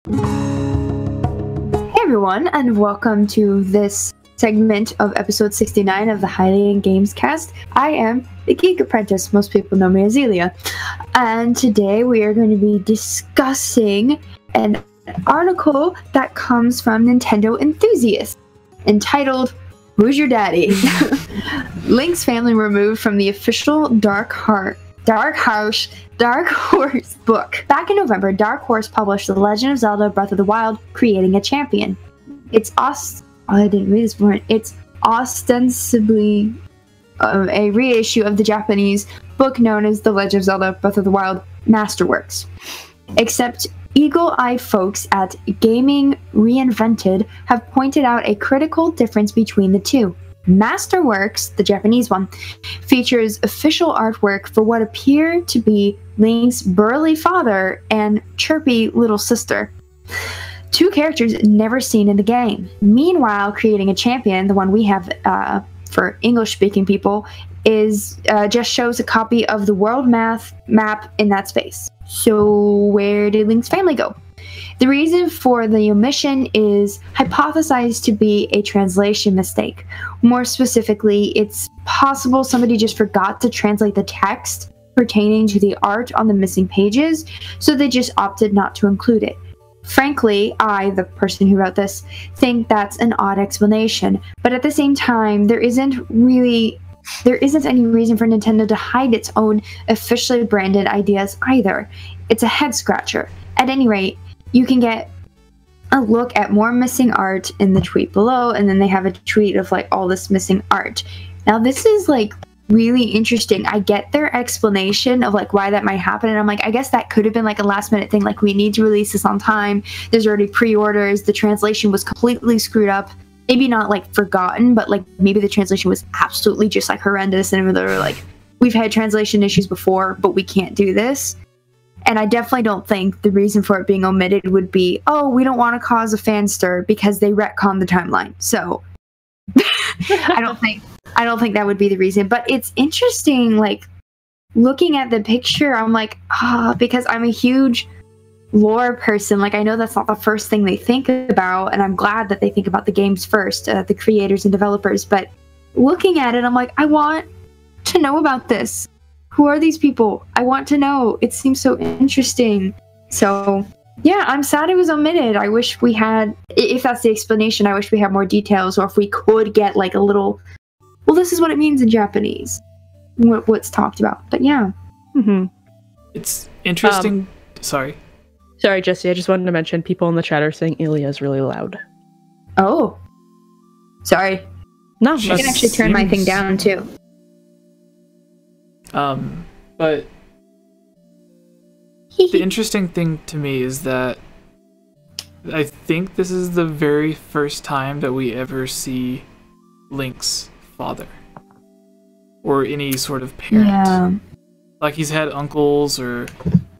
Hey everyone, and welcome to this segment of episode 69 of the Hylian Games Cast. I am the Geek Apprentice. Most people know me as Elia. And today we are going to be discussing an article that comes from Nintendo Enthusiast entitled, Who's Your Daddy? Link's family removed from the official Dark Horse book. Back in November, Dark Horse published The Legend of Zelda Breath of the Wild, Creating a Champion. It's ostensibly a reissue of the Japanese book known as The Legend of Zelda Breath of the Wild Masterworks. Except eagle-eyed folks at Gaming Reinvented have pointed out a critical difference between the two. Masterworks, the Japanese one, features official artwork for what appear to be Link's burly father and chirpy little sister. Two characters never seen in the game. Meanwhile, Creating a Champion, the one we have for English-speaking people, is just shows a copy of the world map in that space. So where did Link's family go? The reason for the omission is hypothesized to be a translation mistake. More specifically, it's possible somebody just forgot to translate the text pertaining to the art on the missing pages, so they just opted not to include it. Frankly, I, the person who wrote this, think that's an odd explanation, but at the same time, there isn't any reason for Nintendo to hide its own officially branded ideas either. It's a head-scratcher. At any rate, you can get a look at more missing art in the tweet below, and then they have a tweet of like all this missing art. Now this is like really interesting. I get their explanation of like why that might happen, and I'm like, I guess that could have been like a last minute thing, like we need to release this on time, there's already pre-orders, the translation was completely screwed up, maybe not like forgotten, but like maybe the translation was absolutely just like horrendous, and they were like, we've had translation issues before, but we can't do this. And I definitely don't think the reason for it being omitted would be, oh, we don't want to cause a fan stir because they retconned the timeline. So I don't think that would be the reason. But it's interesting, like looking at the picture, I'm like, because I'm a huge lore person. Like I know that's not the first thing they think about, and I'm glad that they think about the games first, the creators and developers. But looking at it, I'm like, I want to know about this. Who are these people? I want to know. It seems so interesting. So, yeah, I'm sad it was omitted. I wish we had, if that's the explanation, I wish we had more details, or if we could get like a little, well, this is what it means in Japanese, what's talked about. But yeah. Mm-hmm. It's interesting. Sorry, Jesse, I just wanted to mention people in the chat are saying Ilya is really loud. Oh. Sorry. No, I can actually turn my thing down too. But the interesting thing to me is that I think this is the very first time that we ever see Link's father or any sort of parent. Yeah. Like he's had uncles or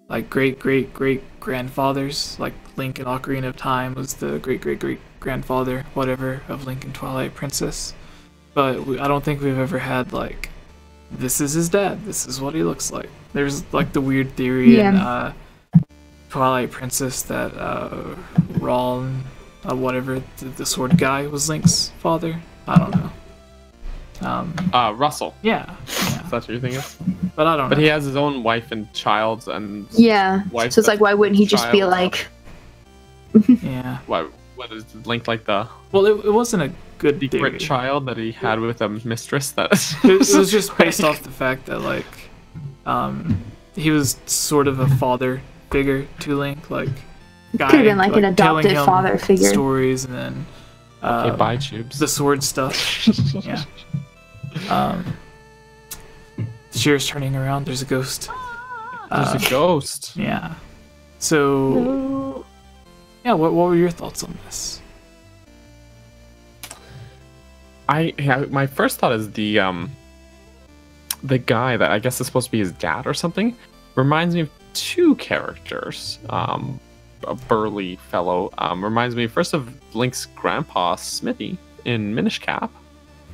like great-great-great-grandfathers, like Link in Ocarina of Time was the great-great-great-grandfather, whatever, of Link in Twilight Princess. But I don't think we've ever had like, this is his dad, this is what he looks like. There's like the weird theory in Twilight Princess that Ron, whatever, the sword guy was Link's father. I don't know. Russell. Yeah. If that's what you're thinking. But I don't know. But he has his own wife and child, and wife. So it's like, why wouldn't he just be like? Yeah. What is Link like the? Well, it wasn't a good secret child that he had with a mistress. That it was just based off the fact that like, he was sort of a father figure to Link, like. Guy, could have been like an adopted father figure. Stories and then. Okay, bye, Tubes. The sword stuff. Yeah. The chair's turning around. There's a ghost. There's a ghost. Yeah. So. Yeah. What were your thoughts on this? My first thought is the guy that I guess is supposed to be his dad or something reminds me of two characters. A burly fellow. Reminds me first of Link's grandpa, Smithy, in Minish Cap.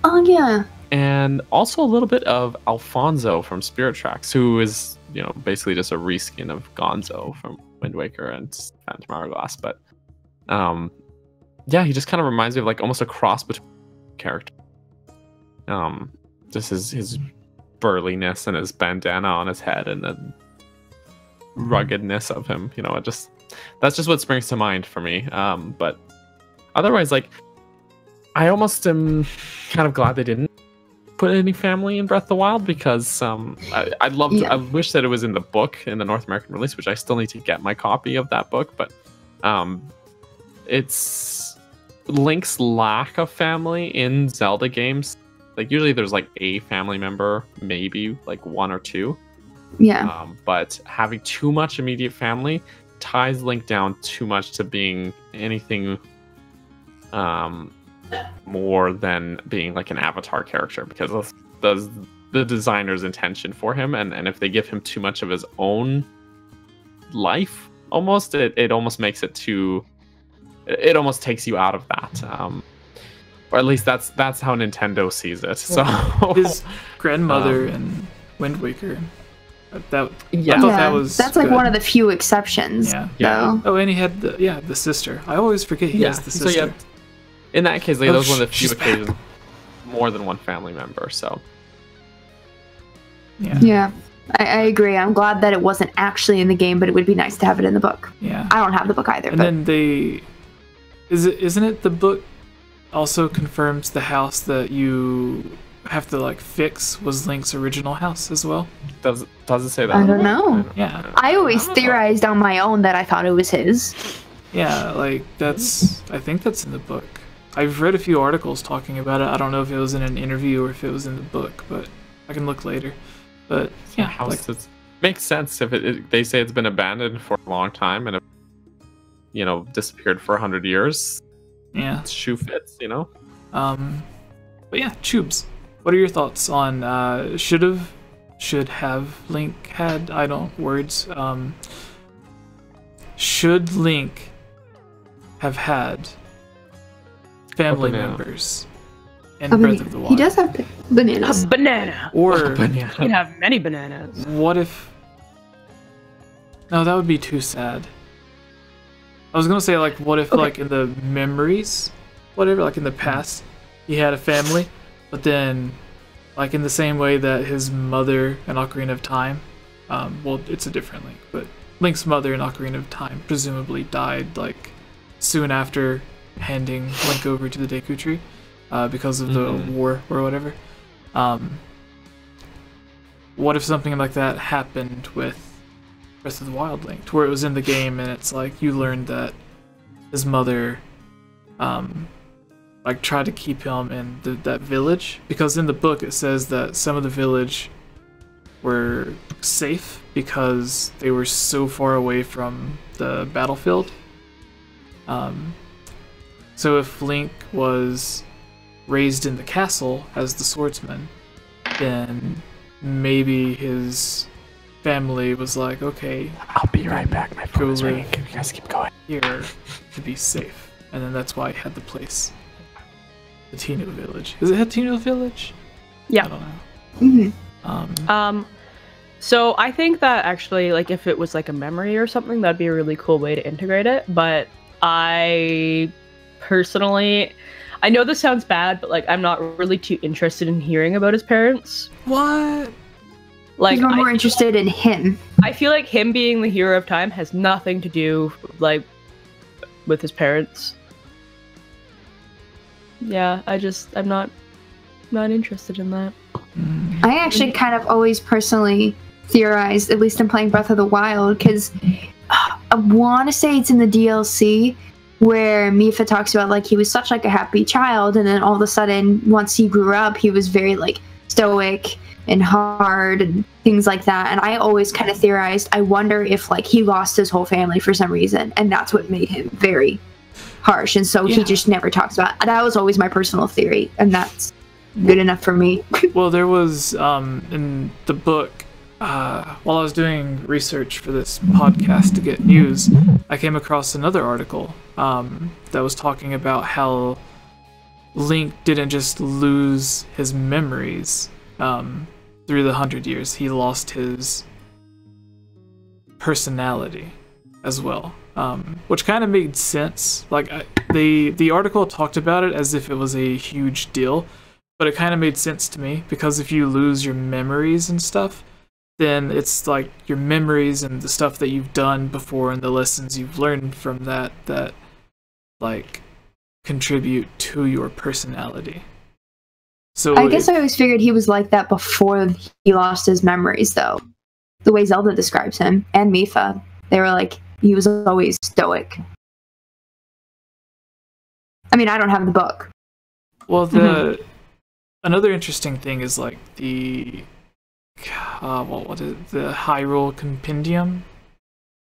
Oh, yeah. And also a little bit of Alfonso from Spirit Tracks, who is, basically just a reskin of Gonzo from Wind Waker and Phantom Hourglass, but yeah, he just kind of reminds me of like almost a cross between character. Just his burliness and his bandana on his head and the ruggedness of him, you know, that's just what springs to mind for me. But otherwise, like, I almost am kind of glad they didn't put any family in Breath of the Wild, because I wish that it was in the book in the North American release, which I still need to get my copy of that book, but it's Link's lack of family in Zelda games. Like, usually there's like a family member, maybe like one or two. Yeah. But having too much immediate family ties Link down too much to being anything more than being like an avatar character, because of the designer's intention for him, and if they give him too much of his own life, almost it almost makes it too, it almost takes you out of that, or at least that's how Nintendo sees it. So his grandmother in Wind Waker, I thought that was that's like good. one of the few exceptions. Yeah. Oh, and he had the sister. I always forget he has the sister. So yeah, in that case, like, that was one of the few occasions more than one family member. So yeah, I agree. I'm glad that it wasn't actually in the game, but it would be nice to have it in the book. Yeah, I don't have the book either. And then isn't it the book also confirms the house that you have to like fix was Link's original house as well? Does it say that? I don't know. Yeah, I always theorized on my own that I thought it was his. Yeah, like I think that's in the book. I've read a few articles talking about it. I don't know if it was in an interview or if it was in the book, but I can look later. But yeah, house makes sense if they say it's been abandoned for a long time and disappeared for 100 years. Yeah, shoe fits, you know. But yeah, Tubes, what are your thoughts on should have Link had should Link have had family members in Breath of the Wild? He does have bananas. A banana. Or You can have many bananas. what if? No, that would be too sad. I was gonna say, like, what if, like, in the memories, whatever, like in the past, he had a family, but then, like, in the same way that his mother in Ocarina of Time, well, it's a different Link, but Link's mother in Ocarina of Time presumably died, like, soon after handing Link over to the Deku Tree, because of the war or whatever. What if something like that happened with Breath of the Wild Link, to where it was in the game and it's like you learned that his mother like tried to keep him in that village, because in the book it says that some of the village were safe because they were so far away from the battlefield. So if Link was raised in the castle as the swordsman, then maybe his family was like, okay, I'll be right back. My phone's ringing. Can you guys keep going here to be safe? And then that's why he had the place, the Tino Village. Is it Hateno Village? Yeah. I don't know. So I think that actually, like, if it was like a memory or something, that'd be a really cool way to integrate it. But I personally, I know this sounds bad, but like, I'm not really too interested in hearing about his parents. What? Like, I'm more interested in him. I feel like him being the hero of time has nothing to do, like, with his parents. Yeah, I'm not interested in that. I actually kind of always personally theorized, at least in playing Breath of the Wild, because I want to say it's in the DLC where Mipha talks about, like, he was such like a happy child, and then all of a sudden, once he grew up, he was very like stoic and hard and things like that. And I always kind of theorized, I wonder if like he lost his whole family for some reason, and that's what made him very harsh, and so he just never talks about it. That was always my personal theory, and that's good enough for me. Well, there was in the book, while I was doing research for this podcast to get news, I came across another article that was talking about how Link didn't just lose his memories through the 100 years. He lost his personality. as well, which kind of made sense. Like the article talked about it as if it was a huge deal, but it kind of made sense to me because if you lose your memories and stuff, then it's like your memories and the stuff that you've done before and the lessons you've learned from that like contribute to your personality. So I guess I always figured he was like that before he lost his memories, though. The way Zelda describes him, and Mipha, they were like, he was always stoic. I mean, I don't have the book. Well, another interesting thing is like the what is it? The Hyrule Compendium,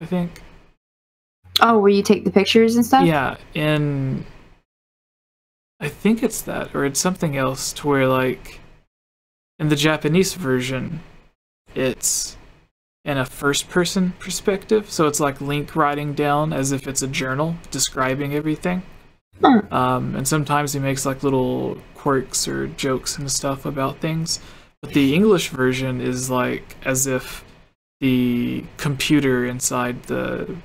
I think. Oh, where you take the pictures and stuff? Yeah, I think it's that, or it's something else, to where, like, in the Japanese version, it's in a first-person perspective, so it's like Link writing down as if it's a journal, describing everything. And sometimes he makes, like, little quirks or jokes and stuff about things. But the English version is, like, as if the computer inside the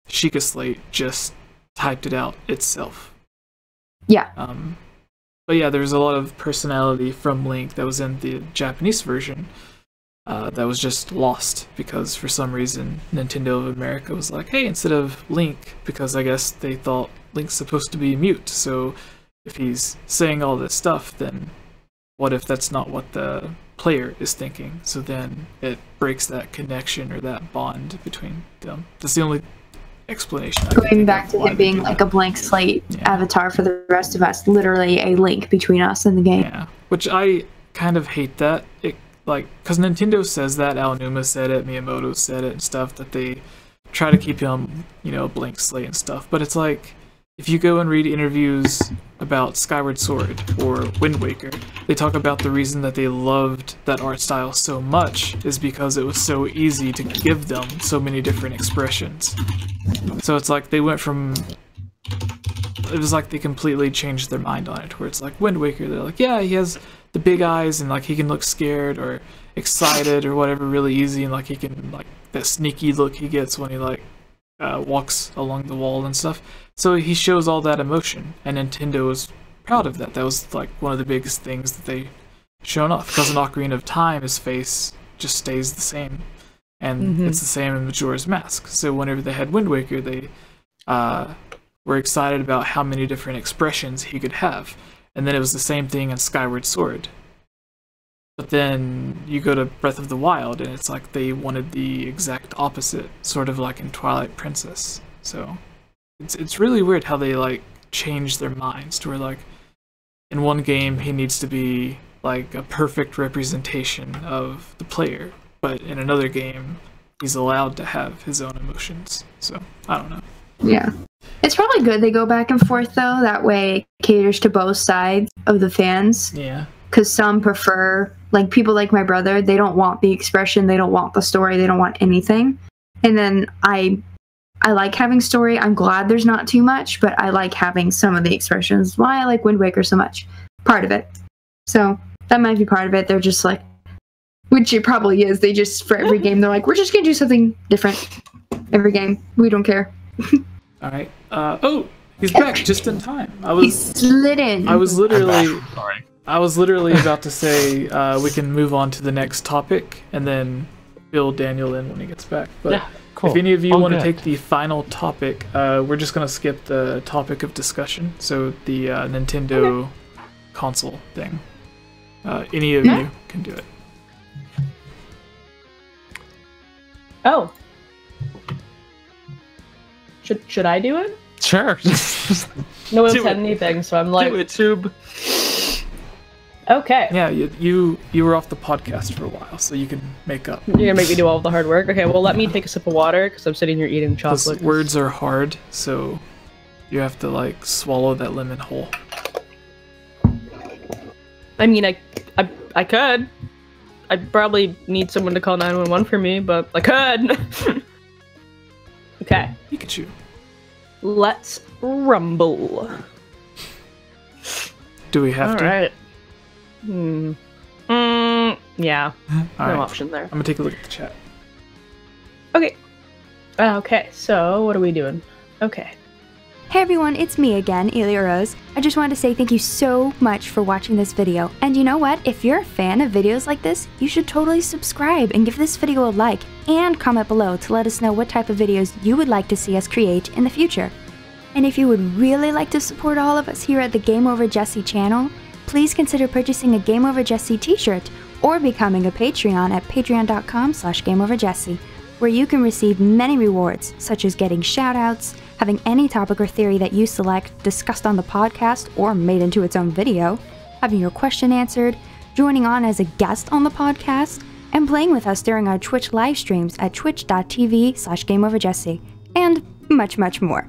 Sheikah Slate just typed it out itself. Yeah. But yeah, there's a lot of personality from Link that was in the Japanese version that was just lost because for some reason Nintendo of America was like, hey, instead of Link, because I guess they thought Link's supposed to be mute, so if he's saying all this stuff, then what if that's not what the player is thinking? So then it breaks that connection or that bond between them. That's the only explanation. Going back to it being like a blank slate avatar for the rest of us, literally a link between us and the game. Yeah, which I kind of hate that. It, like, because Nintendo says that, Aonuma said it, Miyamoto said it and stuff, that they try to keep him, you know, a blank slate and stuff. But it's like, if you go and read interviews about Skyward Sword or Wind Waker, they talk about the reason that they loved that art style so much is because it was so easy to give them so many different expressions. So it's like they went from... It was like they completely changed their mind on it, where it's like Wind Waker, they're like, yeah, he has the big eyes and like he can look scared or excited or whatever really easy, and like he can, like, that sneaky look he gets when he like walks along the wall and stuff. So he shows all that emotion, and Nintendo was proud of that. That was like one of the biggest things that they shown off, because in Ocarina of Time his face just stays the same, and it's the same in Majora's Mask. So whenever they had Wind Waker, they were excited about how many different expressions he could have, and then it was the same thing in Skyward Sword. But then you go to Breath of the Wild, and it's like they wanted the exact opposite, sort of like in Twilight Princess. So it's really weird how they like change their minds to where, like, in one game he needs to be like a perfect representation of the player, but in another game he's allowed to have his own emotions. So I don't know. Yeah. It's probably good they go back and forth, though. That way it caters to both sides of the fans. Yeah. Because some prefer, like, people like my brother, they don't want the expression, they don't want the story, they don't want anything. And then I like having story. I'm glad there's not too much, but I like having some of the expressions. Why I like Wind Waker so much. Part of it. So that might be part of it. They're just like, which it probably is. They just, for every game, they're like, we're just going to do something different. Every game. We don't care. Alright. Oh, he's back just in time. He slid in. I was literally... Sorry. I was literally about to say we can move on to the next topic and then fill Daniel in when he gets back. But Yeah, cool. if any of you All want to good. take the final topic, we're just going to skip the topic of discussion. So the Nintendo console thing. Any of you can do it. Oh. Should I do it? Sure. No one Do said it. anything, so I'm like, Do it, Tube. okay. Yeah, you were off the podcast for a while, so you can make up. You're gonna make me do all of the hard work? Okay, well, let me take a sip of water, because I'm sitting here eating Because chocolate. words are hard, so you have to, like, swallow that lemon whole. I mean, I could. I'd probably need someone to call 911 for me, but I could. Okay, Pikachu. let's rumble. Do we have to? Alright. Yeah, All no right. option there. I'm gonna take a look at the chat. Okay, Okay, so what are we doing? Okay. Hey everyone, it's me again, Elia Rose. I just wanted to say thank you so much for watching this video. And you know what? If you're a fan of videos like this, you should totally subscribe and give this video a like and comment below to let us know what type of videos you would like to see us create in the future. And if you would really like to support all of us here at the Game Over Jesse channel, please consider purchasing a Game Over Jesse t-shirt or becoming a Patreon at patreon.com/GameOverJesse, where you can receive many rewards, such as getting shoutouts, having any topic or theory that you select discussed on the podcast or made into its own video, having your question answered, joining on as a guest on the podcast, and playing with us during our Twitch live streams at twitch.tv/GameOverJesse, and much, much more.